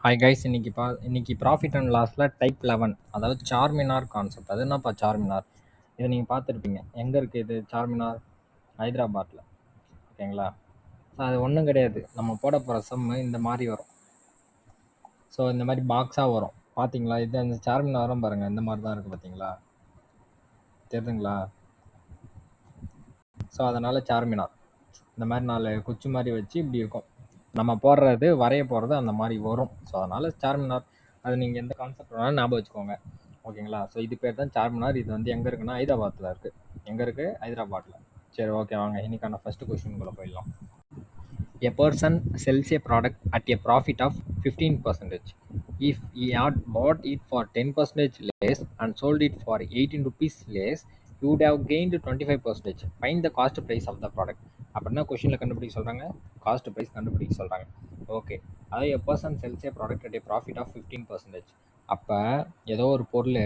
Hi guys, இன்னைக்கு profit and லாஸில் type 11, அதாவது Charminar concept. அது என்னப்பா சார்மினார்? இதை நீங்கள் பார்த்துருப்பீங்க. எங்கே இருக்குது இது சார்மினார்? ஹைதராபாத்தில். ஓகேங்களா? ஸோ அது ஒன்றும் கிடையாது. நம்ம போட போகிற சம்மு இந்த மாதிரி வரும். ஸோ இந்த மாதிரி பாக்ஸாக வரும். பார்த்தீங்களா? இது அந்த சார்மினாரும் பாருங்கள், இந்த மாதிரி தான் இருக்குது. பார்த்தீங்களா? தெரியுதுங்களா? ஸோ அதனால் சார்மினார் இந்த மாதிரி 4 குச்சி மாதிரி வச்சு இப்படி இருக்கும். நம்ம போடுறது வரைய போகிறது அந்த மாதிரி வரும். ஸோ அதனால் சார்மினார். அது நீங்கள் எந்த கான்செப்ட் வேணாலும் ஞாபகம் வச்சுக்கோங்க. ஓகேங்களா? ஸோ இது பேர் தான் சார்மினார். இது வந்து எங்கே இருக்குன்னா ஹைதராபாத்தில் இருக்குது. எங்கே இருக்குது? ஹைதராபாத்தில். சரி, ஓகே, வாங்க இன்னைக்கான ஃபஸ்ட்டு கொஸ்டின்குள்ளே போயிடலாம். A person sells a product at a profit of 15%. If he had bought it for 10% less and sold it for 18 rupees less, you would have gained 25%. Find the cost price of the product. அப்படின்னா கொஸ்டினில் கண்டுபிடிக்க சொல்கிறாங்க, cost price கண்டுபிடிக்க சொல்கிறாங்க. Okay, அதாவது a person sells a product at a profit of 15%. அப்போ ஏதோ ஒரு பொருள்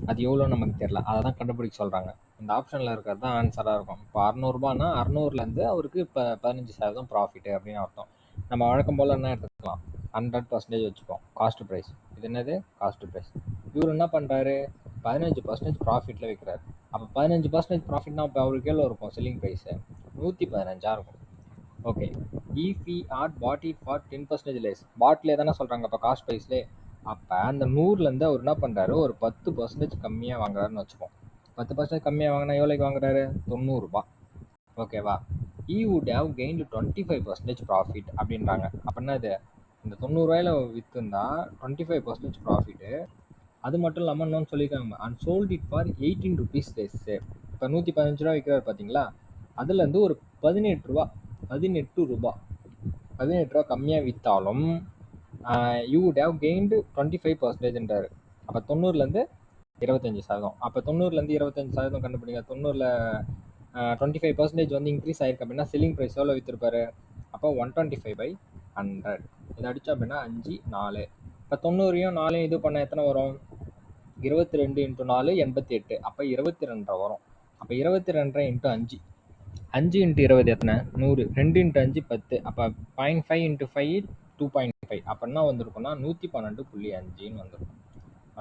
அது எவ்வளோ நமக்கு தெரியல, அதை தான் கண்டுபிடிக்க சொல்கிறாங்க. இந்த ஆப்ஷனில் இருக்கிறது தான் ஆன்சராக இருக்கும். இப்போ 600ரூபானா 600லேருந்து அவருக்கு இப்போ 15% ப்ராஃபிட்டு அப்படின்னு அர்த்தம். நம்ம வழக்கம் போல் என்ன எடுத்துக்கலாம், 100% வச்சுப்போம் காஸ்ட் ப்ரைஸ். இது என்னது? Cost price. இவர் என்ன பண்ணுறாரு? 15% ப்ராஃபிட்டில் வைக்கிறாரு. அப்போ 15% ப்ராஃபிட்னா இப்போ அவருக்கு எவ்வளோ இருக்கும்? செல்லிங் ப்ரைஸு 115 இருக்கும். Okay, if we are bought it for 10% less. பாட்டிலே தானே சொல்கிறாங்க அப்போ காஸ்ட் ப்ரைஸ்லே. அப்போ அந்த 100லேருந்து அவர் என்ன பண்ணுறாரு? ஒரு 10% கம்மியாக வாங்குறாருன்னு வச்சுப்போம். 10% கம்மியாக வாங்கினா எவ்வளோக்கு வாங்குறாரு? 90 ரூபாய். ஓகேவா? ஈ வுட் ஹேவ் கெயின்டு 25% ப்ராஃபிட் அப்படின்றாங்க. அப்படின்னா இது இந்த 90 ரூபாயில விற்றுந்தா 25% ப்ராஃபிட்டு. அது மட்டும் இல்லாமல் இன்னொன்று சொல்லியிருக்காங்க, and sold it for 18 rupees less. இப்போ 115 ரூபா விற்கிறாரு பார்த்தீங்களா? அதுலேருந்து ஒரு 18 ரூபா 18 ரூபா கம்மியாக விற்றாலும் யூ வுட் ஹேவ் கெயின்டு 25%ன்றாரு. அப்போ 90லேருந்து 25%. அப்போ 90லேருந்து 25% கண்டுபிடிங்க. 90ல் 25% வந்து இன்க்ரீஸ் ஆயிருக்கு அப்படின்னா செல்லிங் ப்ரைஸ் எவ்வளோ விற்றுருப்பாரு? அப்போ 125/100. இதை அடித்தா அப்படின்னா 5 4. இப்போ 90யும் 4யும் இது பண்ண எத்தனை வரும்? 22 × 4 88. அப்போ 22 வரும். அப்போ 22 × 5 5 × 20 எத்தனை? 100. 2 × 5 10. அப்போ 0.5 × 5 2.5. அப்படின்னா வந்திருக்குன்னா 112.5ன்னு வந்துருக்கும்.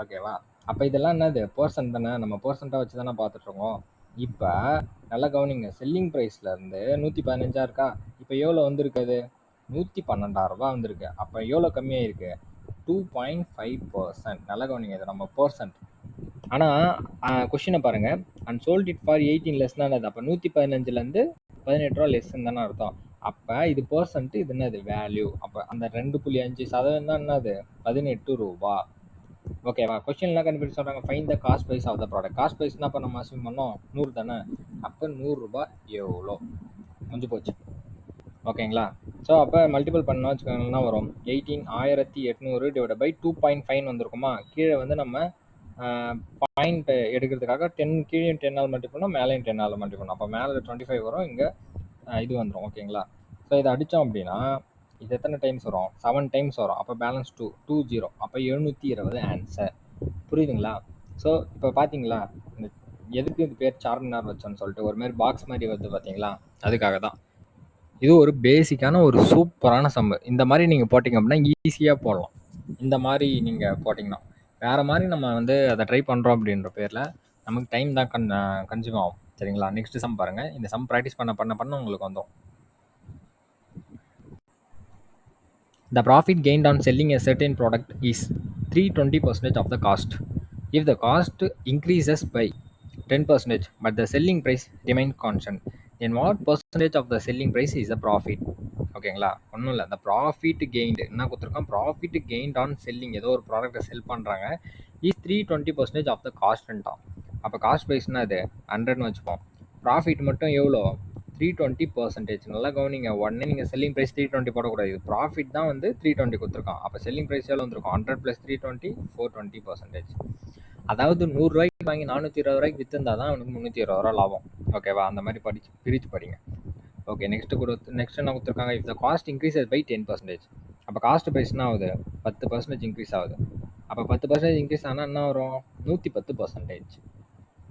ஓகேவா? அப்போ இதெல்லாம் என்னது? பர்சன்ட் தானே. நம்ம பர்சன்ட்டாக வச்சு தானே பார்த்துட்ருக்கோம். இப்போ நல்லா கவனிங்க, செல்லிங் ப்ரைஸ்லேருந்து 115 இருக்கா? இப்போ எவ்வளோ வந்திருக்குது? 112 ரூபா வந்திருக்கு. அப்போ எவ்வளோ கம்மியாயிருக்கு? 2.5%. நல்லா கவனிங்க, இது நம்ம பர்சன்ட். ஆனால் கொஷினை பாருங்கள், and sold it for 18 less தான். அப்போ 115லேருந்து 18 ரூபா லெஸ்ன்னு தானே அர்த்தம். அப்போ இது பர்சன்ட், இது என்னது? வேல்யூ. அப்போ அந்த 2.5% தான் என்னது? 18 ரூபா. ஓகேவா? கொஸ்டின் என்ன கண்டுபிடிச்சு சொல்கிறாங்க? Find the cost price of the product. Cost ப்ரைஸ்னா இப்போ நம்ம அசியூம் பண்ணோம் 100 தானே. அப்போ 100 ரூபாய் எவ்வளோ? முடிஞ்சு போச்சு. ஓகேங்களா? ஸோ அப்போ மல்டிபிள் பண்ணோம் வச்சுக்கோங்கன்னா வரும் 18,800 டிவைட் பை 2.5 வந்திருக்குமா? கீழே வந்து நம்ம பாயிண்ட் எடுக்கிறதுக்காக 10 கீழே 10 மல்டிபிள் பண்ணோம், மேலேயும் 10 மல்டிபிள் பண்ணோம். அப்போ மேலே 25 வரும், இங்கே இது வந்துடும். ஓகேங்களா? ஸோ இதை அடித்தோம் அப்படின்னா இது எத்தனை டைம்ஸ் வரும்? 7 டைம்ஸ் வரும். அப்போ பேலன்ஸ் 2 0. அப்போ 720 ஆன்சர். புரியுதுங்களா? ஸோ இப்போ பார்த்தீங்களா இந்த எதுக்கு இது பேர் சார்மினார் வச்சோன்னு சொல்லிட்டு ஒரு மாதிரி பாக்ஸ் மாதிரி வருது பார்த்தீங்களா? அதுக்காக தான். இது ஒரு பேசிக்கான ஒரு சூப்பரான சம்மு. இந்த மாதிரி நீங்கள் போட்டிங்க அப்படின்னா ஈஸியாக போடலாம். இந்த மாதிரி நீங்கள் போட்டிங்கன்னா வேறு மாதிரி நம்ம வந்து அதை ட்ரை பண்ணுறோம் அப்படின்ற பேரில் நமக்கு டைம் தான் கன்சியூம் ஆகும். சரிங்களா? நெக்ஸ்ட் சம் பாருங்கள். இந்த சம் ப்ராக்டிஸ் பண்ண உங்களுக்கு வந்துடும். The profit gained on selling a certain product is 320% of the cost. If the cost increases by 10% but the selling price remains constant, then what percentage of the selling price is the profit? ஓகேங்களா? ஒன்றும் இல்லை, இந்த profit gained என்ன கொடுத்துருக்கோம்? Profit gained on selling. ஏதோ ஒரு ப்ராடக்ட்டை sell பண்ணுறாங்க. இஸ் 320% ஆஃப் த காஸ்ட்ன்ட்டான். அப்போ காஸ்ட் ப்ரைஸ்னா அது 100ன்னு வச்சுப்போம். ப்ராஃபிட் மட்டும் எவ்வளோ? 320%. நல்லா கவனிங்க, உடனே நீங்கள் செல்லிங் ப்ரைஸ் 320 போடக்கூடாது. இது ப்ராஃபிட் தான் வந்து 320 கொடுத்துருக்கான். அப்போ செல்லிங் ப்ரைஸ் எவ்வளோ வந்துருக்கும்? 100 + 320 420%. அதாவது 100 ரூபாய்க்கு வாங்கி 420 ரூபாய்க்கு விற்றுந்தா தான் அவனுக்கு 320 ரூபா லாபம். ஓகேவா? அந்த மாதிரி பிரித்து படிங்க. ஓகே, நெக்ஸ்ட் என்ன கொடுத்துருக்காங்க? If the cost increases by 10%. அப்போ காஸ்ட் ப்ரைஸ் என்ன ஆகுது? 10% இன்க்ரீஸ் ஆகுது. அப்போ 10% இன்க்ரீஸ் ஆனால் என்ன வரும்? 110%.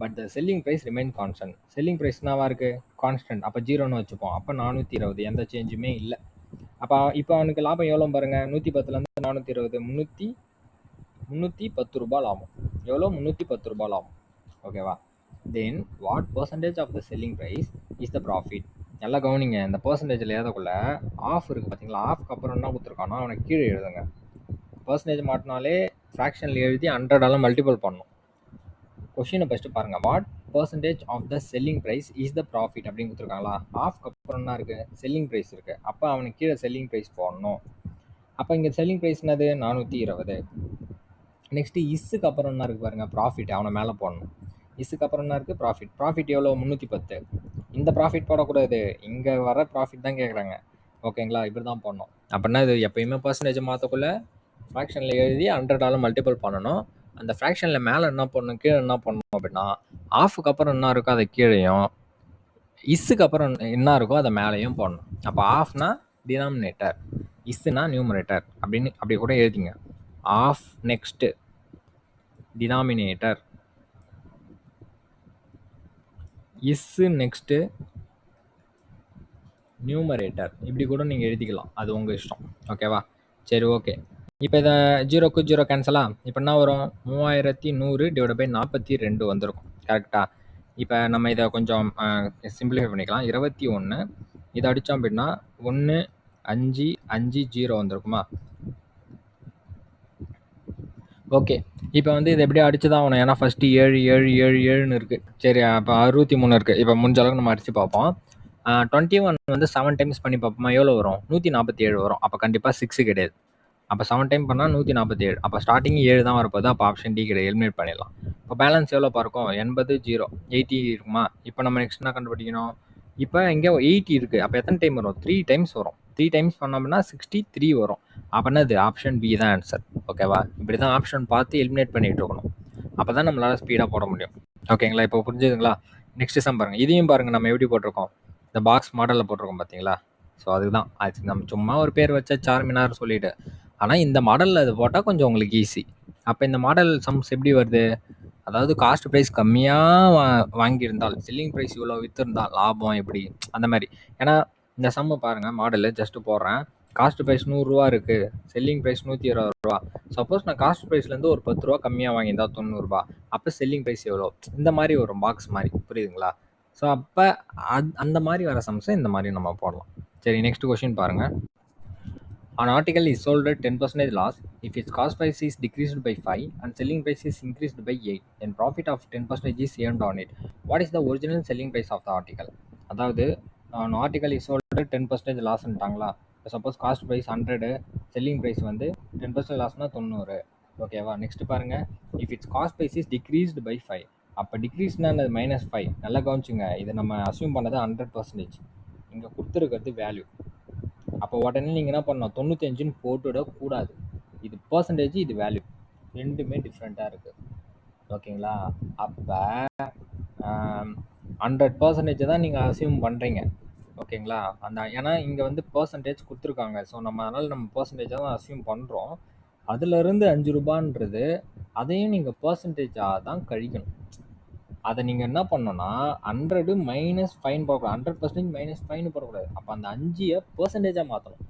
But the selling price remain constant. Selling price என்னவா இருக்குது? கான்ஸ்டன்ட். அப்போ 0ன்னு வச்சுப்போம். அப்போ 420, எந்த சேஞ்சுமே இல்லை. அப்போ இப்போ அவனுக்கு லாபம் எவ்வளோ பாருங்க, 110லேருந்து 420, 310 ரூபாய் லாபம். எவ்வளோ? 310 ரூபாய் லாபம். ஓகேவா? Then what percentage of the selling price is the profit? நல்லா கவனிங்க, இந்த பர்சன்டேஜில் எழுதக்குள்ள ஆஃப் இருக்குது பார்த்தீங்களா, ஆஃப்க்கு அப்புறம் என்ன கொடுத்துருக்கானோ அவனுக்கு கீழே எழுதுங்க. பர்சன்டேஜ் மாட்டினாலே ஃப்ராக்ஷனில் எழுதி 100ஆல் மல்டிபிள் பண்ணணும். கொஷினை ஃபஸ்ட்டு பாருங்கள், what percentage of the selling price is the profit அப்படின்னு கொடுத்துருக்காங்களா. ஆஃப்க்கு அப்புறம் என்ன இருக்குது? செல்லிங் ப்ரைஸ் இருக்குது. அப்போ அவனுக்கு கீழே செல்லிங் ப்ரைஸ் போடணும். அப்போ இங்கே செல்லிங் ப்ரைஸ் என்னது? 420. நெக்ஸ்ட்டு இஸ்ஸுக்கு அப்புறம் என்ன இருக்குது பாருங்கள், ப்ராஃபிட். அவனை மேலே போடணும். இஸ்ஸுக்கு அப்புறம் என்ன இருக்குது? ப்ராஃபிட். ப்ராஃபிட் எவ்வளோ? 310. இந்த ப்ராஃபிட் போடக்கூடாது, இங்கே வர ப்ராஃபிட் தான் கேட்குறாங்க. ஓகேங்களா? இப்படி தான் போடணும். அப்படின்னா இது எப்பயுமே பர்சன்டேஜ் மாற்றக்குள்ள ஃப்ராக்ஷனில் எழுதி 100ஆல் மல்டிபிள் பண்ணணும். அந்த ஃப்ராக்ஷனில் மேலே என்ன பண்ணணும், கீழே என்ன பண்ணணும் அப்படின்னா, ஆஃபுக்கு அப்புறம் என்ன இருக்கோ அதை கீழேயும், இஸ்ஸுக்கு அப்புறம் என்ன இருக்கோ அதை மேலேயும் போடணும். அப்போ ஆஃப்னா டினாமினேட்டர், இஸ்ஸுனா நியூமரேட்டர் அப்படின்னு அப்படி கூட எழுதிங்க. Of next denominator, is next numerator, இப்படி கூட நீங்கள் எழுதிக்கலாம். அது உங்கள் இஷ்டம். ஓகேவா? சரி, ஓகே. இப்போ இதை 0க்கு 0 கேன்சலா? இப்போ என்ன வரும்? 3100/42 வந்திருக்கும். கரெக்டாக? இப்போ நம்ம இதை கொஞ்சம் சிம்பிளிஃபை பண்ணிக்கலாம். 21 இதை அடித்தோம் அப்படின்னா 1550 வந்திருக்குமா? ஓகே. இப்போ வந்து இது எப்படியும் அடிச்சு தான் ஆகணும், ஏன்னா ஃபஸ்ட்டு 7 7 7 7ன்னு இருக்குது. சரி, அப்போ 63 இருக்குது. இப்போ முடிஞ்ச அளவுக்கு நம்ம அடித்து பார்ப்போம். 21 வந்து 7 டைம்ஸ் பண்ணி பார்ப்போமா? எவ்வளோ வரும்? 147 வரும். அப்போ கண்டிப்பாக 6 கிடையாது. அப்போ 7 டைம் பண்ணால் 147. அப்போ ஸ்டார்டிங் 7 தான் வரப்போகுது. அப்போ ஆப்ஷன் டி கிடையாது, எலிமினேட் பண்ணிடலாம். இப்போ பேலன்ஸ் எவ்வளோ இருக்கும்? 80 0 80 இருக்குமா? இப்போ நம்ம நெக்ஸ்ட் என்ன கண்டுபிடிக்கணும்? இப்போ இங்கே 80 இருக்குது. அப்போ எத்தனை டைம் வரும்? 3 டைம்ஸ் வரும். 3 டைம்ஸ் பண்ணோம்னா 63 வரும். அப்படின்னா இது ஆப்ஷன் பி தான் ஆன்சர். ஓகேவா? இப்படி தான் ஆப்ஷன் பார்த்து எலிமினேட் பண்ணிட்டு இருக்கணும். அப்போ தான் நம்மளால் ஸ்பீடாக போட முடியும். ஓகேங்களா? இப்போ புரிஞ்சுதுங்களா? நெக்ஸ்ட் சம் பாருங்கள். இதையும் பாருங்கள், நம்ம எப்படி போட்டிருக்கோம், இந்த பாக்ஸ் மாடலில் போட்டிருக்கோம் பார்த்தீங்களா? ஸோ அதுதான் அது. நம்ம சும்மா ஒரு பேர் வச்சா சார்மினார் சொல்லிட்டு, ஆனால் இந்த மாடலில் அது போட்டால் கொஞ்சம் உங்களுக்கு ஈஸி. அப்போ இந்த மாடல் சம்ஸ் எப்படி வருது? அதாவது காஸ்ட் ப்ரைஸ் கம்மியாக வாங்கியிருந்தால், செல்லிங் ப்ரைஸ் இவ்வளோ விற்றுருந்தால் லாபம் எப்படி, அந்த மாதிரி. ஏன்னா இந்த சம்மை பாருங்கள், மாடலு ஜஸ்ட்டு போடுறேன். காஸ்ட் ப்ரைஸ் 100 ரூபா இருக்குது, செல்லிங் ப்ரைஸ் 120 ரூபா. சப்போஸ் நான் காஸ்ட் ப்ரைஸ்லேருந்து ஒரு 10 ரூபா கம்மியாக வாங்கியிருந்தா 90 ரூபா, அப்போ செல்லிங் ப்ரைஸ் எவ்வளோ, இந்த மாதிரி ஒரு பாக்ஸ் மாதிரி. புரியுதுங்களா? ஸோ அப்போ அந்த மாதிரி வர சம்ஸை இந்த மாதிரி நம்ம போடலாம். சரி, நெக்ஸ்ட் கொஸ்டின் பாருங்கள். An article is sold at 10% loss if its cost price is decreased by 5 and selling price is increased by 8. Then profit of 10% is earned on it. What is the original selling price of the article? அதாவது an article is sold at 10% லாஸ்ன்ட்டாங்களா? இப்போ suppose cost price 100, selling price வந்து 10% லாஸ்னா 90. ஓகேவா? Next பாருங்க, if it's cost price is decreased by 5. அப்போ டிக்ரீஸ்னா -5. நல்லா கவனிச்சுங்க, இதை நம்ம அசியூம் பண்ணது 100%. இங்கே கொடுத்துருக்கிறது வேல்யூ. அப்போ உடனே நீங்கள் என்ன பண்ணணும், 95ன்னு போட்டுவிடக்கூடாது. இது பர்சன்டேஜ், இது வேல்யூ, ரெண்டுமே டிஃப்ரெண்ட்டாக இருக்குது. ஓகேங்களா? அப்போ 100% தான் நீங்கள் அசியூம் பண்ணுறீங்க. ஓகேங்களா? ஏன்னா இங்கே வந்து பர்சன்டேஜ் கொடுத்துருக்காங்க. ஸோ அதனால் நம்ம பர்சன்டேஜாக தான் அசியூம் பண்ணுறோம். அதுலேருந்து 5 ரூபான்றது அதையும் நீங்கள் பர்சன்டேஜாக தான் கழிக்கணும். அதை நீங்கள் என்ன பண்ணணும்னா 100 மைனஸ் ஃபைன் போடக்கூடாது, 100% மைனஸ் ஃபைன் போடக்கூடாது. அப்போ அந்த 5 பர்சன்டேஜாக மாற்றணும்.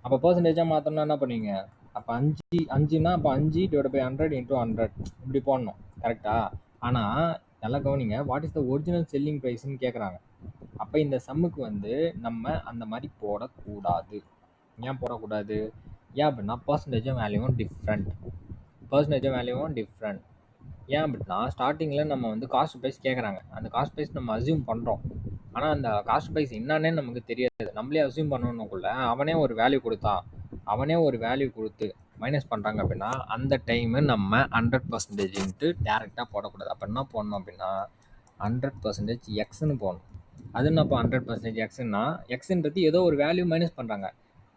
அப்போ பர்சன்டேஜாக மாற்றணும்னா என்ன பண்ணுவீங்க? அப்போ 5னா அப்போ 5/100 × 100 இப்படி போடணும். கரெக்டாக? ஆனால் நல்லா கவனிங்க, what is the original selling ப்ரைஸ்ன்னு கேட்குறாங்க. அப்போ இந்த சம்முக்கு வந்து நம்ம அந்த மாதிரி போடக்கூடாது. ஏன் போடக்கூடாது? ஏன் அப்படின்னா பர்சன்டேஜும் வேல்யூவும் டிஃப்ரெண்ட். ஏன் அப்படின்னா ஸ்டார்டிங்கில் நம்ம வந்து காஸ்ட் ப்ரைஸ் கேட்குறாங்க. அந்த காஸ்ட் ப்ரைஸ் நம்ம அசியூம் பண்ணுறோம். ஆனால் அந்த காஸ்ட் ப்ரைஸ் என்னன்னே நமக்கு தெரியாது. நம்மளே அசியூம் பண்ணணுக்குள்ள அவனே ஒரு வேல்யூ கொடுத்து மைனஸ் பண்ணுறாங்க அப்படின்னா அந்த டைமு நம்ம 100%ன்ட்டு டேரெக்டாக போடக்கூடாது. அப்போ என்ன போடணும் அப்படின்னா 100% எக்ஸ்ன்னு போடணும். அது என்னப்போ 100% எக்ஸ்ன்னா, எக்ஸ்ன்றது ஏதோ ஒரு வேல்யூ மைனஸ் பண்ணுறாங்க.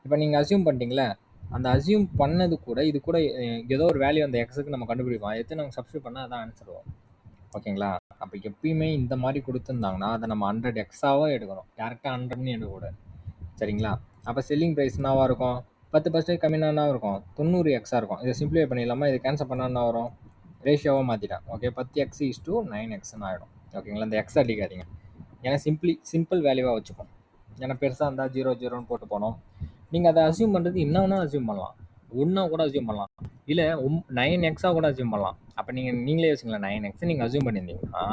இப்போ நீங்கள் அசியூம் பண்ணிட்டீங்களே, அந்த அசியூம் பண்ணது கூட இது கூட ஏதோ ஒரு வேல்யூ அந்த எக்ஸுக்கு நம்ம கண்டுபிடிப்போம். எடுத்து நம்ம சப்ஸ்டியூட் பண்ணால் அதான் ஆன்சர் வரும். ஓகேங்களா? அப்போ எப்பயுமே இந்த மாதிரி கொடுத்துருந்தாங்கன்னா அதை நம்ம 100 எக்ஸாவாக எடுக்கணும், டேரெக்டாக 100ன்னு எடுக்கக்கூடாது. சரிங்களா? அப்போ செல்லிங் ப்ரைஸ் என்னவாக இருக்கும்? 10% கம்மினா என்ன இருக்கும்? 90 எக்ஸாக இருக்கும். இதை சிம்பிளிஃபை பண்ணிடலாமா? இதை கேன்சல் பண்ணால் என்ன வரும்? ரேஷியோவாக மாற்றிட்டேன். ஓகே, 10x/9xன்னு ஆகிடும். ஓகேங்களா? இந்த எக்ஸ் அடிக்காதீங்க, ஏன்னா சிம்பிள் வேல்யூவாக வச்சுப்போம். ஏன்னா பெருசாக இருந்தால் 0 0ன்னு போட்டு போனோம். நீங்கள் அதை அசியூம் பண்ணுறது என்ன வேணால் அசியூம் பண்ணலாம். ஒன்றா கூட அசியூம் பண்ணலாம், இல்லை 9x கூட அசியூம் பண்ணலாம். அப்போ நீங்களே யோசிங்களேன், 9x நீங்கள் அசியூம் பண்ணியிருந்தீங்கன்னா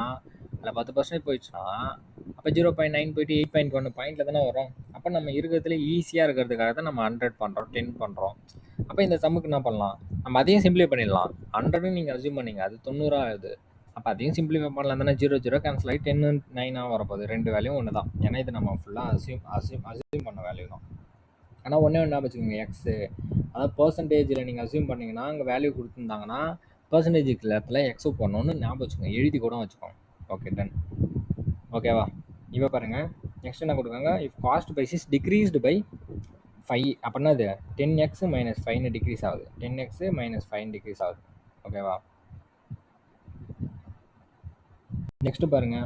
அதில் 10% போயிடுச்சுன்னா அப்போ 0.9 போயிட்டு 8.1 பாயிண்டில் தானே வரும். அப்போ நம்ம இருக்கிறதுல ஈஸியாக இருக்கிறதுக்காக தான் நம்ம 100 பண்ணுறோம், 10 பண்ணுறோம். அப்போ இந்த சம்முக்கு என்ன பண்ணலாம், நம்ம அதையும் சிம்பிளிஃபை பண்ணிடலாம். 100 நீங்கள் அசியூம் பண்ணீங்க, அது 90 ஆகுது. அப்போ அதையும் சிம்பிளிஃபை பண்ணலாம் தானே. 0 கேன்சல் ஆகி 10 9 வரப்போகுது. ரெண்டு வேல்யூம் ஒன்று தான், ஏன்னா இது நம்ம ஃபுல்லாக அசியூம் பண்ண வேல்யூ தான். ஆனால் ஒன்றே ஒன்றா வச்சுக்கோங்க, எக்ஸு அதாவது பர்சன்டேஜில் நீங்கள் அசியூம் பண்ணிங்கன்னா அங்கே வேல்யூ கொடுத்துருந்தாங்கன்னா பர்சன்டேஜுக்கு இடத்துல எக்ஸு பண்ணணும்னு ஞாபகம் வச்சுக்கோங்க, எழுதி கூட வச்சுக்கோங்க. Okay, done. ஓகேவா? இப்போ பாருங்கள், நெக்ஸ்ட் என்ன கொடுக்காங்க, if cost price is decreased by 5 அப்படின்னா அது 10x - 5 டிக்ரீஸ் ஆகுது. 10x - 5 டிக்ரீஸ் ஆகுது. ஓகேவா? நெக்ஸ்ட் பாருங்க,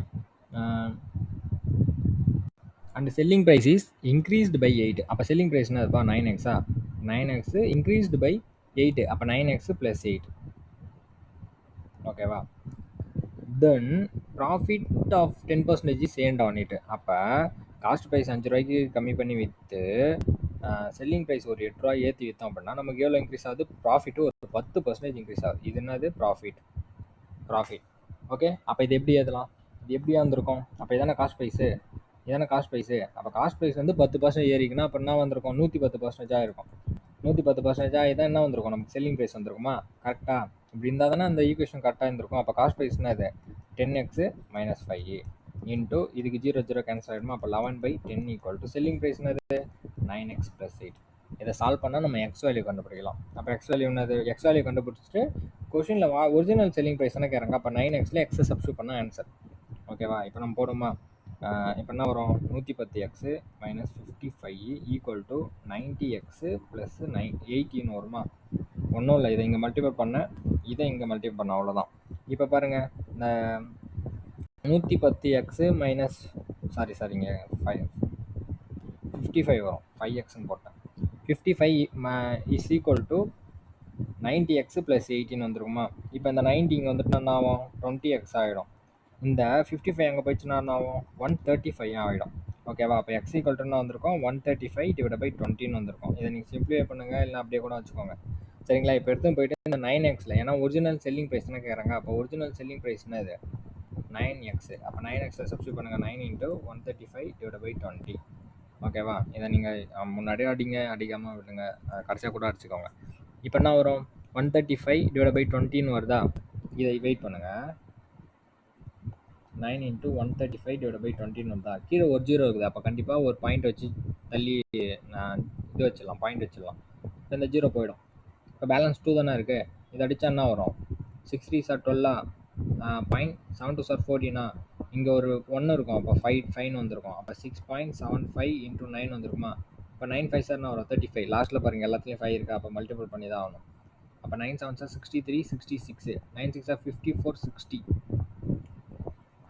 and selling price is increased by 8. அப்போ செல்லிங் ப்ரைஸ் என்னதுப்பா, 9x-ஆ? 9x increased by 8. அப்போ 9x + 8. ஓகேவா? Then profit of 10% is earned on it. அப்போ காஸ்ட் ப்ரைஸ் 5 ரூபாய்க்கு கம்மி பண்ணி விற்று செல்லிங் ப்ரைஸ் ஒரு 8 ரூபாய் ஏற்றி விற்றோம் அப்படின்னா நமக்கு எவ்வளோ இன்க்ரீஸ் ஆகுது, ப்ராஃபிட்டு ஒரு 10% இன்க்ரீஸ் ஆகுது. இது என்னது, ப்ராஃபிட். ஓகே, அப்போ இது எப்படி எழுதலாம், இது எப்படியா இருந்திருக்கும், அப்போ இதான காஸ்ட் ப்ரைஸு, இதான காஸ்ட் ப்ரைஸு. அப்போ காஸ்ட் ப்ரைஸ் வந்து 10% ஏறிக்குன்னா அப்போ என்ன வந்திருக்கும், 110% இருக்கும். 110% இதான் என்ன வந்திருக்கும், நமக்கு செல்லிங் ப்ரைஸ் வந்திருக்குமா? கரெக்டாக இப்படி இருந்தால் தானே அந்த ஈக்குவேஷன் கரெக்டாக இருந்திருக்கும். அப்போ காஸ்ட் ப்ரைஸ்னா இது 10x - 5 இன்ட்டு இதுக்கு 0 கேன்சல் ஆகிடுமா. அப்போ 11/10 ஈக்குவல் டு செல்லிங் ப்ரைஸ் என்னது, 9x + 8. இதை சால்வ் பண்ணால் நம்ம எக்ஸ் வேல்யூ கண்டுபிடிக்கலாம். அப்போ எக்ஸ் வேல்யூ என்னது, எக்ஸ் வேல்யூ கண்டுபிடிச்சிட்டு கொஷினில் ஒரிஜினல் செல்லிங் ப்ரைஸ் தானே கேட்குறாங்க. அப்போ 9x எக்ஸை சப்ஸ்டியூட் பண்ணால் ஆன்சர். ஓகேவா? இப்போ நம்ம போடுமா, இப்போ என்ன வரும், 110x - 55 ஈக்குவல் டு 90x + 18 வருமா? ஒன்றும் இல்லை, இதை இங்கே மல்டிபிள் பண்ண, இதை இங்கே மல்டிபிள் பண்ண, அவ்வளோதான். இப்போ பாருங்கள், இந்த 110x சாரிங்க 55 வரும், 5xன்னு போட்டேன். 55 இஸ் ஈக்குவல் டு 90x + 18 வந்துருக்குமா? இப்போ இந்த 90 இங்கே வந்துட்டு என்ன ஆகும், 20x ஆகிடும். இந்த 55 அங்கே போயிடுச்சுன்னா என்ன ஆகும், 135 ஆகிடும். ஓகேவா? அப்போ எக்ஸ் ஈக்குவல் டு என்ன வந்திருக்கும், 135/20 வந்திருக்கும். இதை நீங்கள் சிம்பிளிஃபை பண்ணுங்கள், இல்லை அப்படியே கூட வச்சுக்கோங்க. சரிங்களா? இப்போ எடுத்து போயிட்டு இந்த 9xல, ஏன்னா ஒரிஜினல் செல்லிங் ப்ரைஸ் தானே கேட்குறாங்க. அப்போ ஒரிஜினல் செல்லிங் ப்ரைஸ்னா இது 9x. அப்போ 9xல சப்ஸ்டியூட் பண்ணுங்கள், 9 × 135/20. ஓகேவா? இதை நீங்கள் முன்னாடியே அடிக்காமல் விடுங்க, கடைசியாக கூட அடிச்சுக்கோங்க. இப்போ என்ன வரும், 135/20 வருதா? இதை வெயிட் பண்ணுங்கள், 9 × 135/20 வருதா? கீழே ஒரு 0 இருக்குது. அப்போ கண்டிப்பாக ஒரு பாயிண்ட் வச்சு தள்ளி நான் இது வச்சிடலாம், பாயிண்ட் வச்சிடலாம். இப்போ இந்த 0 போயிடும். இப்போ பேலன்ஸ் 2 தானே இருக்குது. இதை அடித்தா என்ன வரும், 6 3 சார் 12, 0.72 சார் 14. இங்கே ஒரு 1 இருக்கும், அப்போ 5 வந்துருக்கும். அப்போ 6.75 × 9 வந்துருக்குமா? இப்போ 9 5 சார் என்ன வரும், 35. லாஸ்ட்டில் பாருங்கள், எல்லாத்துலேயும் 5 இருக்கா, அப்போ மல்டிபிள் பண்ணி தான் ஆகணும். அப்போ 9 7 சார் 63, 66, 9 6 சார் 54, 60.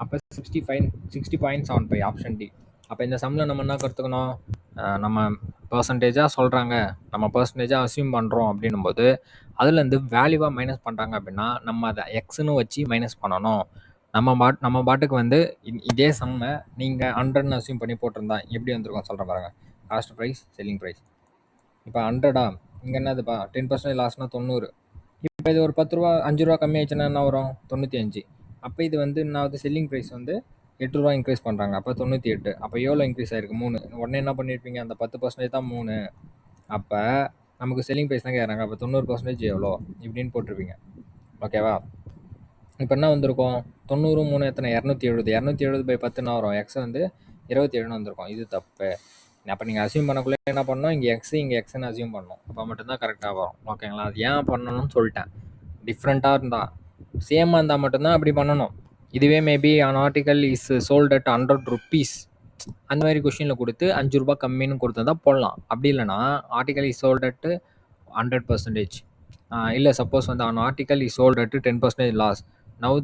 அப்போ 60.75 ஆப்ஷன் டி. அப்போ இந்த சம்மில் நம்ம என்ன கற்றுக்கணும், நம்ம பர்சன்டேஜாக சொல்கிறாங்க, நம்ம பர்சன்டேஜாக அசியூம் பண்ணுறோம் அப்படின்னும் போது அதுலேருந்து வேல்யூவாக மைனஸ் பண்ணுறாங்க அப்படின்னா நம்ம அதை எக்ஸ்னு வச்சு மைனஸ் பண்ணணும். நம்ம பாட்டுக்கு வந்து இதே சம்மை நீங்கள் 100ன்னு அசியூம் பண்ணி போட்டிருந்தா எப்படி வந்திருக்கோம் சொல்கிறேன் பாருங்க. Cost price, selling price. இப்போ 100 இங்கே என்னதுப்பா, 10% லாஸ்னா 90. இப்போ இது ஒரு 10 ரூபா 5 ரூபா கம்மி ஆயிடுச்சுன்னா என்ன வரும், 95. அப்போ இது வந்து என்ன, செல்லிங் ப்ரைஸ் வந்து 8 ரூபா இன்க்ரீஸ் பண்ணுறாங்க. அப்போ 98. அப்போ எவ்வளோ இன்க்ரீஸ் ஆகிருக்கு, 3. உடனே என்ன பண்ணியிருப்பீங்க, அந்த 10% தான் 3. அப்போ நமக்கு செல்லிங் ப்ரைஸ் தான் கேட்குறாங்க. அப்போ 90% எவ்வளோ இப்படின்னு போட்டிருப்பீங்க. ஓகேவா? இப்போ என்ன வந்திருக்கும், 90 3 எத்தனை, 270. 270/10 வரும், எக்ஸ் வந்து 27 வந்திருக்கும். இது தப்பு. அப்போ நீங்கள் அசியூம் பண்ணக்குள்ளே என்ன பண்ணணும், இங்கே எக்ஸ்ன்னு அசியூம் பண்ணணும். அப்போ மட்டும்தான் கரெக்டாக வரும். ஓகேங்களா? அது ஏன் பண்ணணும்னு சொல்லிட்டேன். டிஃப்ரெண்ட்டாக இருந்தால், சேமாக இருந்தால் மட்டும்தான் அப்படி பண்ணணும். இதுவே maybe on article is sold at 100 rupees அந்த மாதிரி கொஷினில் கொடுத்து 5 ரூபா கம்மின்னு கொடுத்தா போடலாம். அப்படி இல்லைனா ஆர்டிக்கல் இஸ் சோல்ட் அட் 100%. இல்லை சப்போஸ் வந்து an article is sold at 10% loss. Now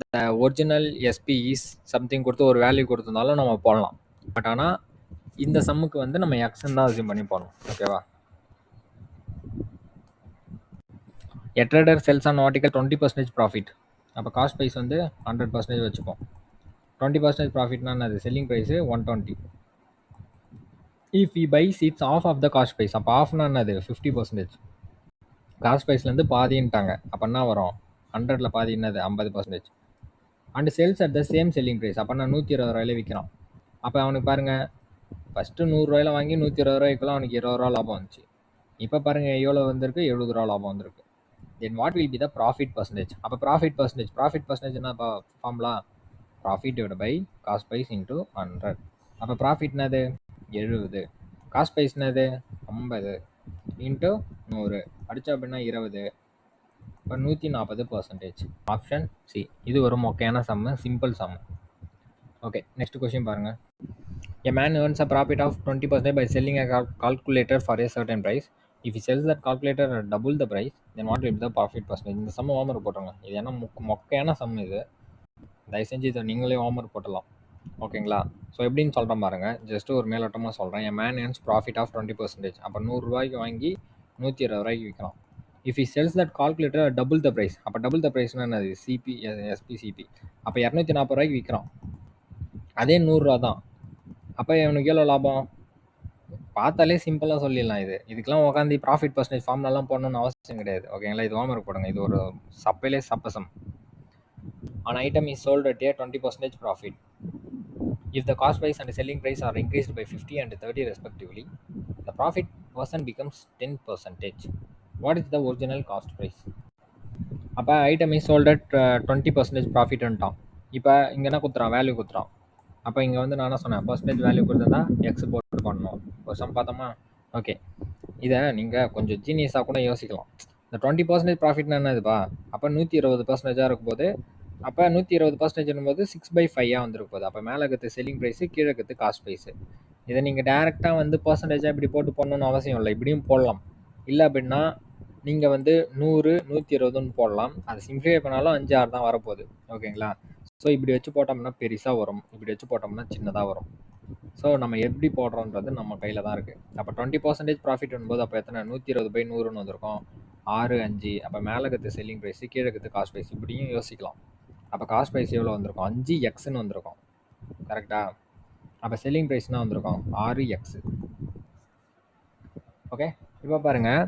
the original SP is something கொடுத்து ஒரு வேல்யூ கொடுத்துருந்தாலும் நம்ம போடலாம். பட் ஆனால் இந்த சம்முக்கு வந்து நம்ம எக்ஸ்ன்னு தான் அசியூம் பண்ணி போடணும். ஓகேவா? A trader sells on article 20% profit. அப்போ காஸ்ட் ப்ரைஸ் வந்து 100% வச்சுப்போம். 20% ப்ராஃபிட்னா அது selling price 120. If he buys it's half of the cost price. அப்போ ஆஃப்னா என்னது 50%. காஸ்ட் ப்ரைஸ்லேருந்து பாதின்ட்டாங்க. அப்போ என்ன வரும் 100ல் பாதி என்னது 50%. And sales at the same selling price. அப்போ நான் 120 ரூபாயில விற்கிறான். அப்போ அவனுக்கு பாருங்கள் ஃபஸ்ட்டு 100 ரூபாயில வாங்கி 120 ரூபாய்க்குலாம் அவனுக்கு 20 ரூபா லாபம் வந்துச்சு. இப்போ பாருங்கள் எவ்வளோ வந்திருக்கு 70 ரூபா லாபம் வந்திருக்கு. Then what will be the profit percentage? அப்போ ப்ராஃபிட் பர்சன்டேஜ் என்ன formula? Profit divide by cost price into 100. அப்போ ப்ராஃபிட் என்னது 70, காஸ்ட் ப்ரைஸ் என்னது 50 இன்ட்டு 100 அடித்தா அப்படின்னா 20. இப்போ 140%. Option C. இது ஒரு மொக்கையான சம்மு, சிம்பிள் சம்மு. ஓகே, நெக்ஸ்ட் கொஸ்டின் பாருங்கள். A man earns a profit of 20% by selling a calculator for a certain price. If he sells that calculator at double the price, then what will be the profit percentage? இந்த சம்ம homework போட்டுருங்க. இது ஏன்னா மொக்கையான some இது. தயவு செஞ்சு இதை நீங்களே ஹோம்ஒர்க் போட்டலாம். ஓகேங்களா? ஸோ எப்படின்னு சொல்கிறேன் பாருங்க. ஜஸ்ட் ஒரு மேலோட்டமாக சொல்கிறேன். A man earns profit of 20%. அப்போ 100 ரூபாய்க்கு வாங்கி 120 ரூபாய்க்கு விற்கலாம். If he sells that calculator at double the price, அப்போ டபுள் த ப்ரைஸ்னா என்னது? சிபி, எஸ்பிசிபி. அப்போ 240 ரூபாய்க்கு விற்கிறான். அதே 100 ரூபா தான். அப்போ இவனுக்கு எவ்வளோ லாபம்? பார்த்தாலே சிம்பிளாக சொல்லிடலாம். இதுக்கெல்லாம் உட்காந்து ப்ராஃபிட் பர்சன்டேஜ் ஃபார்ம்லாம் போடணும்னு அவசியம் கிடையாது. ஓகேங்களா? இது ஹோம்ஒர்க் போடுங்க. இது ஒரு சப்பையிலே சப்பசம். An item is sold at a 20% profit. If the cost price and the selling price are increased by 50 and 30 respectively, the profit percent becomes 10%. What is the original cost price? அப்போ item is sold at 20% ப்ராஃபிட்ன்ட்டான். இப்போ இங்கே என்ன கொடுத்துறான்? Value கொடுத்துறான். அப்போ இங்கே வந்து நான் என்ன சொன்னேன்? பர்சன்டேஜ் வேல்யூ கொடுத்தா எக்ஸ் போட்டு பண்ணணும். ஒரு சம் பார்த்தோமா? ஓகே, இதை நீங்கள் கொஞ்சம் ஜீனியஸாக கூட யோசிக்கலாம். இந்த 20% ப்ராஃபிட்னா என்னதுப்பா? அப்போ 120% இருக்கும்போது, அப்போ 120% போது 6/5 வந்துருக்கு போகுது. அப்போ மேலே இருக்கிறது செல்லிங் ப்ரைஸு, கீழே இருக்கிறது காஸ்ட் ப்ரைஸு. இதை நீங்கள் டேரெக்டாக வந்து பர்சன்டேஜாக இப்படி போட்டு போடணும்னு அவசியம் இல்லை. இப்படியும் போடலாம். இல்லை அப்படின்னா நீங்கள் வந்து 100, 120ன்னு போடலாம். அதை சிம்ப்ளிஃபை பண்ணாலும் 5, 6 தான் வரப்போகுது. ஓகேங்களா? ஸோ இப்படி வச்சு போட்டோம்னா பெருசாக வரும், இப்படி வச்சு போட்டோம்னா சின்னதாக வரும். ஸோ நம்ம எப்படி போடுறோன்றது நம்ம கையில் தான் இருக்குது. அப்போ 20% ப்ராஃபிட் வரும்போது அப்போ எத்தனை? 120/100ன்னு வந்திருக்கும். 6, 5. அப்போ மேலே இருக்கிறது செல்லிங் ப்ரைஸு, கீழே இருக்கிறது காஸ்ட் ப்ரைஸ். இப்படியும் யோசிக்கலாம். அப்போ காஸ்ட் ப்ரைஸ் எவ்வளோ வந்திருக்கும்? 5x வந்திருக்கும். கரெக்டா? அப்போ செல்லிங் ப்ரைஸ்னால் வந்திருக்கும் 6x. ஓகே, இப்போ பாருங்கள்.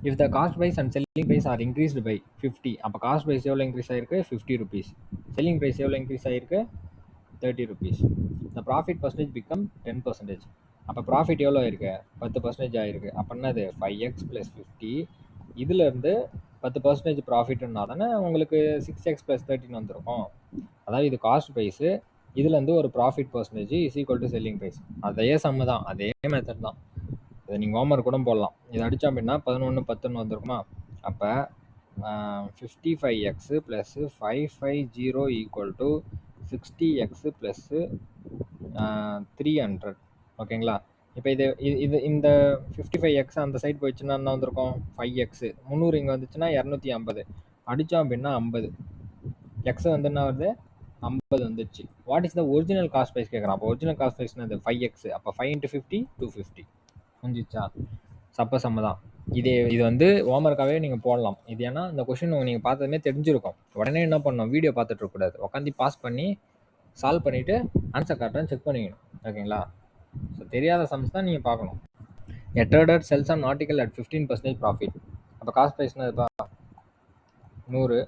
If the cost price and selling price are increased by 50, அப்போ காஸ்ட் ப்ரைஸ் எவ்வளோ இன்க்ரீஸ் ஆகிருக்கு? 50 rupees. செல்லிங் ப்ரைஸ் எவ்வளோ இன்க்ரீஸ் ஆகிருக்கு? 30 rupees. The profit percentage become 10%. அப்போ ப்ராஃபிட் எவ்வளோ ஆயிருக்கு? 10% ஆகிருக்கு. அப்போ என்னது? 5x + 50. இதுலேருந்து 10% ப்ராஃபிட்னா தானே உங்களுக்கு 6x + 13 வந்திருக்கும். அதாவது இது காஸ்ட் ப்ரைஸு, இதுலேருந்து ஒரு profit percentage is equal to selling price. அதே சம்மு தான், அதே மெத்தட் தான். இதை நீங்கள் ஹோம்ஒர்க் கூட போடலாம். இதை அடித்தா அப்படின்னா 11, 10ன்னு வந்திருக்குமா? அப்போ 55x + 550 ஈக்குவல் டு 60x + 300. ஓகேங்களா? இப்போ இது இந்த 55x அந்த சைட் போயிடுச்சுன்னா என்ன வந்திருக்கும்? 5x. 300 இங்கே வந்துச்சுன்னா 250. அடித்தோம் அப்படின்னா 50. எக்ஸ் வந்து என்ன வருது? 50 வந்துச்சு. What is the original cost price கேட்குறான். அப்போ ஒரிஜினல் காஸ்ட் ப்ரைஸ் என்னது? 5x. அப்போ 5 × 50 250. முடிஞ்சிச்சா? சம்ம தான். இது வந்து ஹோம்ஒர்க்காகவே நீங்கள் போடலாம். இது ஏன்னா இந்த கொஷின் நீங்கள் பார்த்ததுமே தெரிஞ்சிருக்கும். உடனே என்ன பண்ணணும்? வீடியோ பார்த்துட்டு இருக்கக்கூடாது. உட்காந்து பாஸ் பண்ணி சால்வ் பண்ணிவிட்டு ஆன்சர் கரெக்டானு செக் பண்ணிக்கணும். ஓகேங்களா? ஸோ தெரியாத சம்ஸ் தான் நீங்கள் பார்க்கணும். A trader sells an article at 15% profit. அப்போ காஸ்ட் ப்ரைஸ் என்னதுப்பா? 100.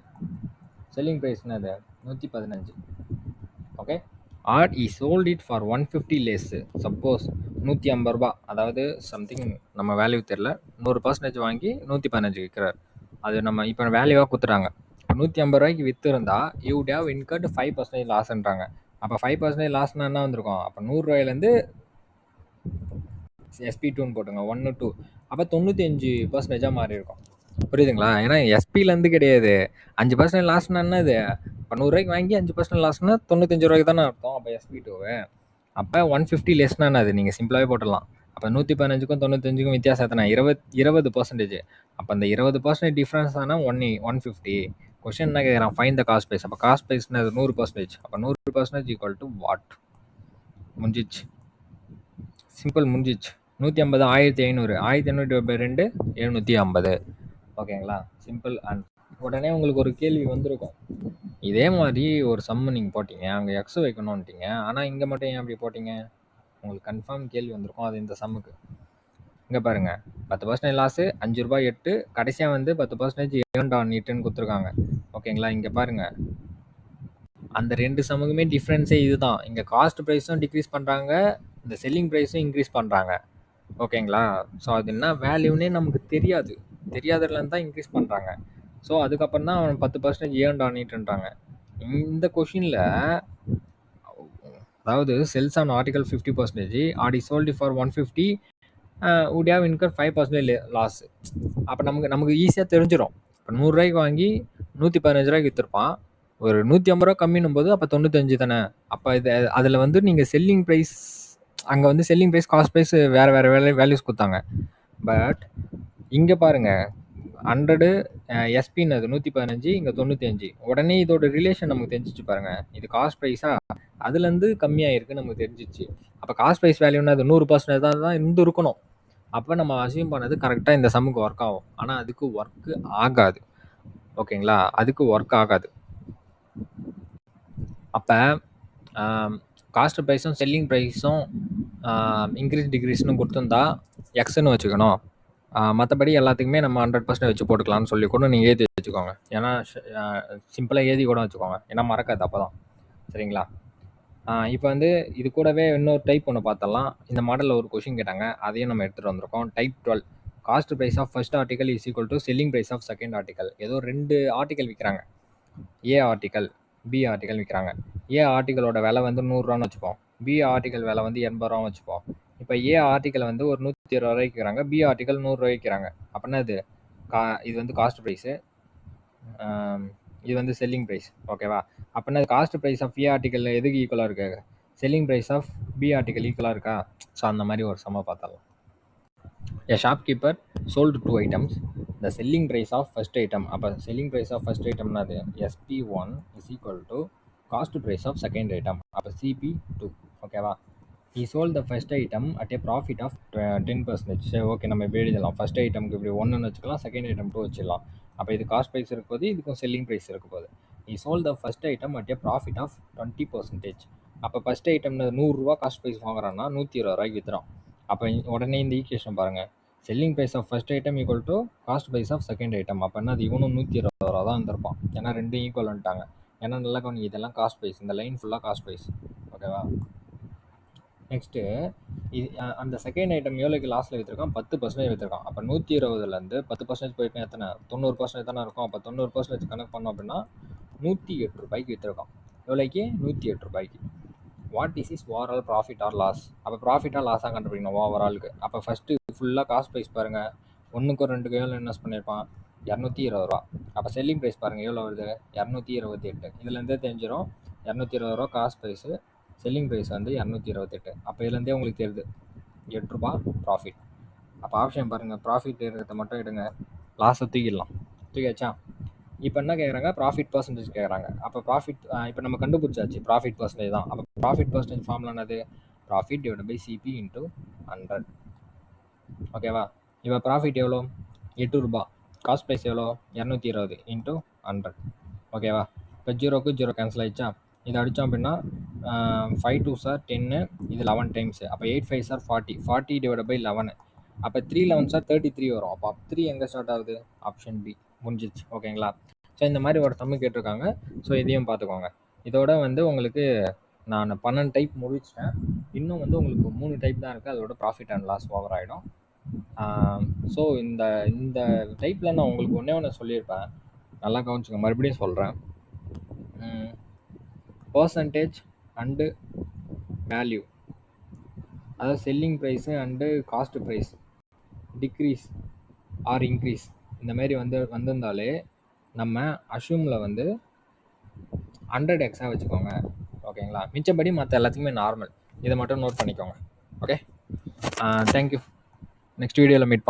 செல்லிங் ப்ரைஸ் என்னது? 115. Okay, or he sold it for 150 less. Suppose 150 ரூபா, அதாவது சம்திங் நம்ம வேல்யூ தெரில, 100% வாங்கி 115 விற்கிறார். அது நம்ம இப்போ வேல்யூவாக கொடுத்துட்டாங்க. 150 ரூபாய்க்கு விற்று இருந்தால் யூ would have incurred 5% லாஸ்ன்றாங்க. அப்போ 5% லாஸ்னா என்ன வந்திருக்கும்? அப்போ 100 ரூபாயிலேருந்து SP2ன்னு போட்டுங்க, 1 2. அப்போ 95% மாறி இருக்கும். புரியுதுங்களா? ஏன்னா எஸ்பிலேருந்து கிடையாது. 5% லாஸ்னா என்னது? இப்போ 100 ரூபாய்க்கு வாங்கி 5% லாஸ்னா 95 ரூபாய்க்கு தானே அர்த்தம். அப்போ SP2. அப்போ 150 லெஸ்னா என்னது? நீங்கள் சிம்பிளாகவே போட்டுடலாம். அப்போ 115க்கும் 95க்கும் வித்தியாசம் எத்தனை? 20%. அப்போ அந்த 20% டிஃப்ரென்ஸ் தானே 150. கொஸ்டின் என்ன கேட்குறான்? Find the cost price. அப்போ காஸ்ட் ப்ரைஸ் என்னது? 100%. அப்போ 100% ஈக்குவல் டு வாட்? முடிஞ்சிச்சு. சிம்பிள், முடிஞ்சிச்சு. 150 1500. 1500/2 750. ஓகேங்களா? சிம்பிள். அண்ட் உடனே உங்களுக்கு ஒரு கேள்வி வந்திருக்கும். இதே மாதிரி ஒரு சம்மு நீங்கள் போட்டிங்க, அங்கே எக்ஸ் வைக்கணும்ன்ட்டீங்க, ஆனால் இங்கே மட்டும் ஏன் அப்படி போட்டிங்க? உங்களுக்கு கன்ஃபார்ம் கேள்வி வந்திருக்கும். அது இந்த சம்முக்கு. இங்க பாருங்க. 10% லாஸு, ரூ. 5 8 கடைசியா வந்து 10% ஏர்ன்ட் ஆன் இட்ன்னு குடுத்துருக்காங்க. ஓகேங்களா? இங்க பாருங்க. அந்த 2 சம்முக்குமே டிஃபரன்ஸே இதுதான். இங்க காஸ்ட் பிரைஸும் டிக்ரீஸ் பண்றாங்க. இந்த செல்லிங் பிரைஸும் இன்கிரீஸ் பண்றாங்க. ஓகேங்களா? ஸோ அது என்ன வேல்யூன்னே நமக்கு தெரியாது. தெரியாததுலருந்து தான் இன்கிரீஸ் பண்றாங்க. ஸோ அதுக்கப்புறம் தான் அவன் 10% ஏர்ன்ட் ஆன் இட்ன்றாங்க. இந்த கொஷின்ல அதாவது sells an article 50% or is sold for 150 would have incurred 5% loss. அப்போ நமக்கு ஈஸியாக தெரிஞ்சிடும். இப்போ 100 ரூபாய்க்கு வாங்கி 115 ரூபாய்க்கு விற்றுருப்பான். ஒரு 150 ரூபா கம்மின்னும் போது அப்போ 95 தானே. அப்போ இது அதில் வந்து நீங்கள் செல்லிங் ப்ரைஸ், அங்கே வந்து செல்லிங் ப்ரைஸ் காஸ்ட் ப்ரைஸ் வேறு வேறு வேல்யூஸ் கொடுத்தாங்க. பட் இங்கே பாருங்க 100 எஸ்பின்னு 115, இங்கே 95. உடனே இதோட ரிலேஷன் நமக்கு தெரிஞ்சிச்சு பாருங்க. இது காஸ்ட் ப்ரைஸா அதுலேருந்து கம்மியாக நமக்கு தெரிஞ்சிச்சு. அப்போ காஸ்ட் ப்ரைஸ் வேல்யூன்னா அது 100% தான் இருந்து இருக்கணும். அப்போ நம்ம அசியூம் பண்ணது கரெக்டாக இந்த சம்முக்கு ஒர்க் ஆகும். ஆனால் அதுக்கு ஒர்க்கு ஆகாது. ஓகேங்களா? அதுக்கு ஒர்க் ஆகாது. அப்போ காஸ்ட் ப்ரைஸும் செல்லிங் ப்ரைஸும் இன்க்ரீஸ் டிக்ரீஸ்னு கொடுத்துருந்தா எக்ஸ்ன்னு வச்சுக்கணும். மற்றபடி எல்லாத்துக்குமே நம்ம 100% வச்சு போட்டுக்கலாம்னு சொல்லி கூட நீங்கள் எழுதி வச்சுக்கோங்க. ஏன்னா சிம்பிளாக எழுதி கூட வச்சுக்கோங்க. ஏன்னா மறக்காது அப்போ தான். சரிங்களா? இப்போ வந்து இது கூடவே இன்னொரு டைப் ஒன்று பார்த்தலாம். இந்த மாடலில் ஒரு கொஷின் கேட்டாங்க. அதையும் நம்ம எடுத்துகிட்டு வந்திருக்கோம். Type 12 cost price of first article is equal to selling price of second article. ஏதோ 2 ஆர்டிகல் விற்கிறாங்க. ஏ ஆர்டிகல், பி ஆர்டிகல் விற்கிறாங்க. ஏ ஆர்டிகலோட விலை வந்து 100 ரூபான்னு வச்சுப்போம். பி ஆர்டிகல் விலை வந்து 80 ரூபான்னு வச்சுப்போம். இப்போ ஏ ஆர்டிகல் வந்து ஒரு 120 ரூபாய்க்கு விற்கிறாங்க. பி ஆர்டிகல் 100 ரூபாய்க்கு விற்கிறாங்க. அப்படின்னா இது வந்து காஸ்ட் ப்ரைஸு, இது வந்து செல்லிங் ப்ரைஸ். ஓகேவா? அப்படின்னா cost price of A article எதுக்கு ஈக்குவலாக இருக்கு? Selling price of B article ஈக்குவலாக இருக்கா? ஸோ அந்த மாதிரி ஒரு சம பார்த்தலாம். A shopkeeper sold 2 items. The selling price of first item. அப்போ selling price of first item என்னது? SP1 is equal to cost price of second item. அப்போ CP2. ஓகேவா? He sold the first item at a profit of 10%. சரி, okay, நம்ம இப்படி எழுதலாம். First ஐட்டம்க்கு இப்படி 1ன்னு வச்சுக்கலாம், செகண்ட் ஐட்டம் 2 வச்சுக்கலாம். அப்போ இது காஸ்ட் ப்ரைஸ் இருக்க போது, இதுக்கும் செல்லிங் ப்ரைஸ் இருக்க போது. He sold the first item at a profit of 20%. அப்போ ஃபர்ஸ்ட் ஐட்டம் 100 ரூபா காஸ்ட் ப்ரைஸ் வாங்குறான்னா 120 ரூபாய்க்கு விற்றுறான். அப்போ உடனே இந்த ஈக்குவேஷன் பாருங்கள். Selling price of first item equal to cost price of second item. அப்போ என்ன, அது இவனும் 120 ரூபா தான் வந்திருப்பான். ஏன்னா ரெண்டும் ஈக்குவல்ட்டாங்க. ஏன்னா நல்லா கவனிங்க, இதெல்லாம் காஸ்ட் ப்ரைஸ், இந்த லைன் ஃபுல்லாக காஸ்ட் ப்ரைஸ். ஓகேவா? நெக்ஸ்ட்டு அந்த செகண்ட் ஐட்டம் எவ்வளோக்கு லாஸில் விற்றுருக்கான்? 10% விற்றுருக்கான். அப்போ 120லேருந்து 10% போயிருக்கேன் எத்தனை? 90% தானே இருக்கும். அப்போ 90% கணக்கு பண்ணோம் அப்படின்னா 108 ரூபாய்க்கு விற்றுருக்கான். எவ்வளோக்கு? 108 ரூபாய்க்கு. What is is overall profit or loss? அப்போ ப்ராஃபிட்டாக லாஸாக கண்டுபிடிக்கணும் ஓவராலுக்கு. அப்போ ஃபஸ்ட்டு ஃபுல்லாக காஸ்ட் ப்ரைஸ் பாருங்கள். 1க்கும் 2க்கும் எவ்வளோ இன்வெஸ்ட் பண்ணியிருப்பான்? 220 ரூபா. அப்போ செல்லிங் ப்ரைஸ் பாருங்கள் எவ்வளோ வருது? 228. இதுலேருந்தே தெரிஞ்சிடும் 220 ரூபா காஸ்ட் ப்ரைஸு, செல்லிங் ப்ரைஸ் வந்து 228. அப்போ இதுலேருந்தே உங்களுக்கு தெரியுது 8 ரூபா ப்ராஃபிட். அப்போ ஆப்ஷன் பாருங்கள், ப்ராஃபிட் இருக்கிறத மட்டும் எடுங்க, லாஸை தூக்கிடலாம். தூக்கியாச்சா? இப்போ என்ன கேட்குறாங்க? ப்ராஃபிட் பர்சன்டேஜ் கேட்குறாங்க. அப்போ ப்ராஃபிட் இப்போ நம்ம கண்டுபிடிச்சாச்சு ப்ராஃபிட் பர்சன்டேஜ் தான். அப்போ ப்ராஃபிட் பர்சன்டேஜ் ஃபார்முலா என்னது? Profit divide by CP into 100. ஓகேவா? இப்போ ப்ராஃபிட் எவ்வளோ? 8 ரூபா. காஸ்ட் ப்ரைஸ் எவ்வளோ? 220 இன்ட்டு 100. ஓகேவா? இப்போ 0க்கு 0 கேன்சல் ஆகிடுச்சா? இதை அடித்தோம் அப்படின்னா 5 2s are 10, இது 11 டைம்ஸு. அப்போ 8 5s are 40. 40 divide by 11. அப்போ 3 11s are 33 வரும். அப்போ 3 எங்கே ஸ்டார்ட் ஆகுது? Option B. முடிஞ்சிச்சு. ஓகேங்களா? ஸோ இந்த மாதிரி ஒரு சம்மு கேட்டிருக்காங்க. ஸோ இதையும் பார்த்துக்கோங்க. இதோட வந்து உங்களுக்கு நான் 12 டைப் முடிச்சிட்டேன். இன்னும் வந்து உங்களுக்கு 3 டைப் தான் இருக்குது. அதோட ப்ராஃபிட் அண்ட் லாஸ் ஓவர் ஆகிடும். ஸோ இந்த டைப்பில் நான் உங்களுக்கு ஒன்று சொல்லியிருப்பேன், நல்லா கவனிச்சுங்க, மறுபடியும் சொல்கிறேன். பர்சன்டேஜ் அண்டு வேல்யூ, அதாவது selling price and cost price decrease or increase இந்த மாதிரி வந்திருந்தாலே நம்ம அஷ்யூமில் வந்து 100x வச்சுக்கோங்க. ஓகேங்களா? மிச்சப்படி மற்ற எல்லாத்துக்குமே நார்மல். இதை மட்டும் நோட் பண்ணிக்கோங்க. Okay, thank you. நெக்ஸ்ட் வீடியோவில் மீட்